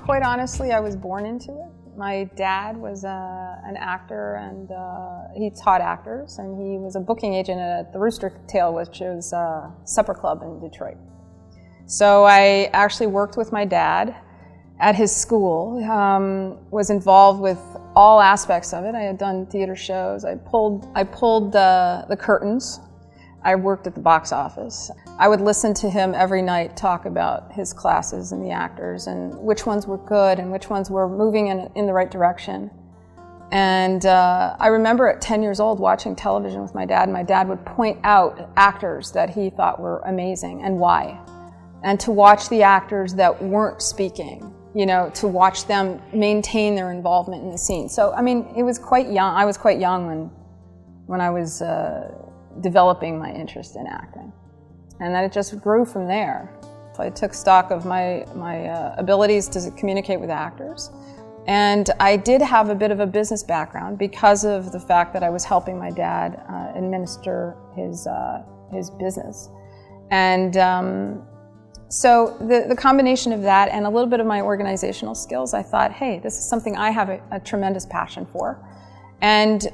Quite honestly, I was born into it. My dad was an actor, and he taught actors, and he was a booking agent at the Rooster Tail, which is a supper club in Detroit. So I actually worked with my dad at his school, was involved with all aspects of it. I had done theater shows. I pulled the curtains. I worked at the box office. I would listen to him every night talk about his classes and the actors and which ones were good and which ones were moving in the right direction. And I remember at 10 years old watching television with my dad, and my dad would point out actors that he thought were amazing and why. And to watch the actors that weren't speaking, you know, to watch them maintain their involvement in the scene. So, I mean, it was quite young. I was quite young when I was developing my interest in acting. And then it just grew from there. So I took stock of my abilities to communicate with actors. And I did have a bit of a business background because of the fact that I was helping my dad administer his business. And so the combination of that and a little bit of my organizational skills, I thought, hey, this is something I have a tremendous passion for. And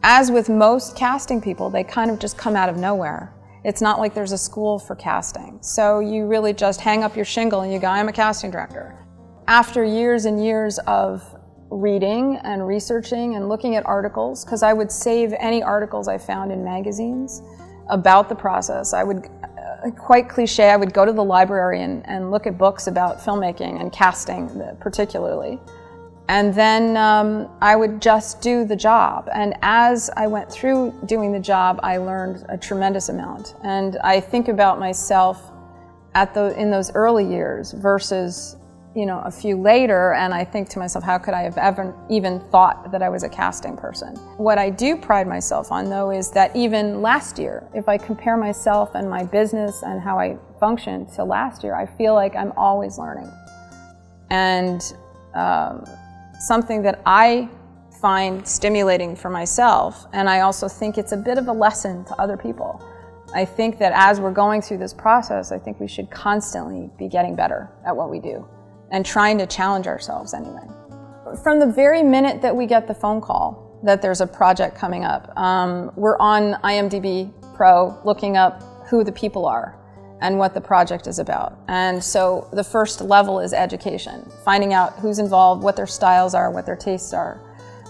as with most casting people, they kind of just come out of nowhere. It's not like there's a school for casting. So you really just hang up your shingle and you go, I'm a casting director. After years and years of reading and researching and looking at articles, because I would save any articles I found in magazines about the process. I would, quite cliche, I would go to the library and look at books about filmmaking and casting particularly. And then I would just do the job. And as I went through doing the job, I learned a tremendous amount. And I think about myself in those early years versus, you know, a few later, and I think to myself, how could I have ever even thought that I was a casting person? What I do pride myself on, though, is that even last year, if I compare myself and my business and how I functioned to last year, I feel like I'm always learning. And something that I find stimulating for myself, and I also think it's a bit of a lesson to other people. I think that as we're going through this process, I think we should constantly be getting better at what we do and trying to challenge ourselves anyway. From the very minute that we get the phone call that there's a project coming up, we're on IMDb Pro looking up who the people are and what the project is about. And so the first level is education, finding out who's involved, what their styles are, what their tastes are.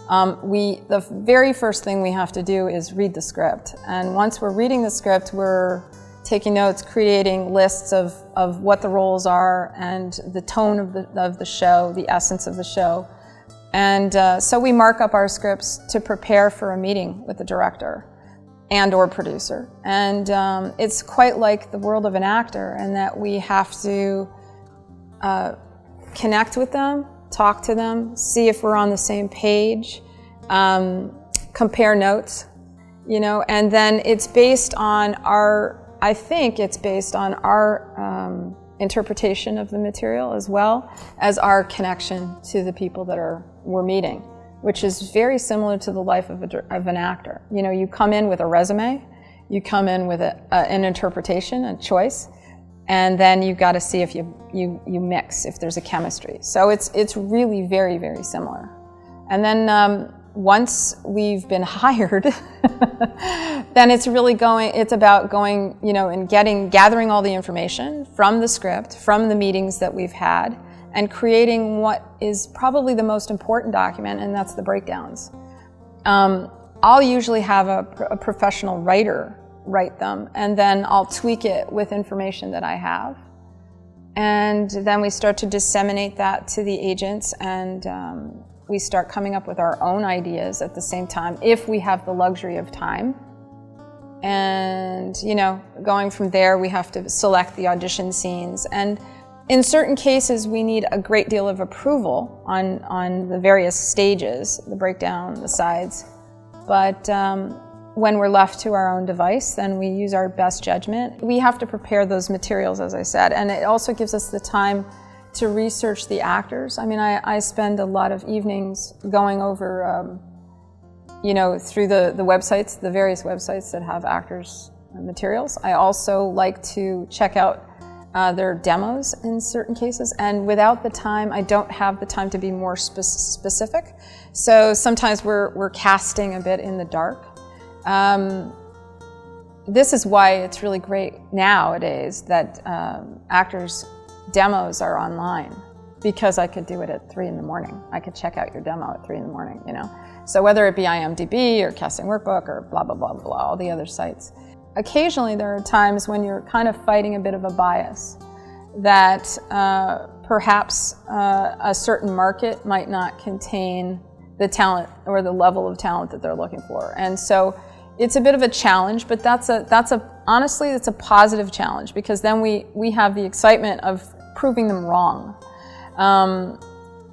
The very first thing we have to do is read the script. And once we're reading the script, we're taking notes, creating lists of what the roles are and the tone of the show, the essence of the show. And so we mark up our scripts to prepare for a meeting with the director and/or producer. And it's quite like the world of an actor in that we have to connect with them, talk to them, see if we're on the same page, compare notes, you know, and then it's based on I think it's based on our interpretation of the material as well as our connection to the people that we're meeting, which is very similar to the life of an actor. You know, you come in with a resume, you come in with an interpretation, a choice, and then you've got to see if you mix, if there's a chemistry. So it's really very, very similar. And then once we've been hired, then it's about going, you know, and gathering all the information from the script, from the meetings that we've had, and creating what is probably the most important document, and that's the breakdowns. I'll usually have a professional writer write them, and then I'll tweak it with information that I have. And then we start to disseminate that to the agents, and we start coming up with our own ideas at the same time, if we have the luxury of time. And, you know, going from there, we have to select the audition scenes. And in certain cases, we need a great deal of approval on the various stages, the breakdown, the sides. But when we're left to our own device, then we use our best judgment. We have to prepare those materials, as I said, and it also gives us the time to research the actors. I mean, I spend a lot of evenings going over, you know, through the websites, the various websites that have actors' materials. I also like to check out There are demos in certain cases, and without the time, I don't have the time to be more specific. So sometimes we're casting a bit in the dark. This is why it's really great nowadays that actors' demos are online, because I could do it at 3 in the morning. I could check out your demo at 3 in the morning, you know. So whether it be IMDb or Casting Workbook or blah, blah, blah, blah, all the other sites. Occasionally there are times when you're kind of fighting a bit of a bias that perhaps a certain market might not contain the talent or the level of talent that they're looking for. And so it's a bit of a challenge, but honestly, it's a positive challenge, because then we have the excitement of proving them wrong.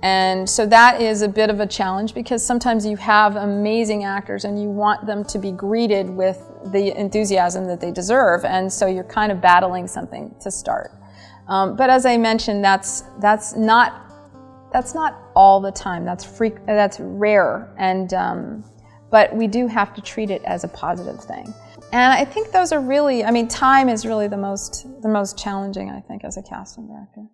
And so that is a bit of a challenge, because sometimes you have amazing actors and you want them to be greeted with the enthusiasm that they deserve, and so you're kind of battling something to start. But as I mentioned, that's not all the time. That's rare, and but we do have to treat it as a positive thing. And I think those are really, I mean, time is really the most challenging, I think, as a casting director.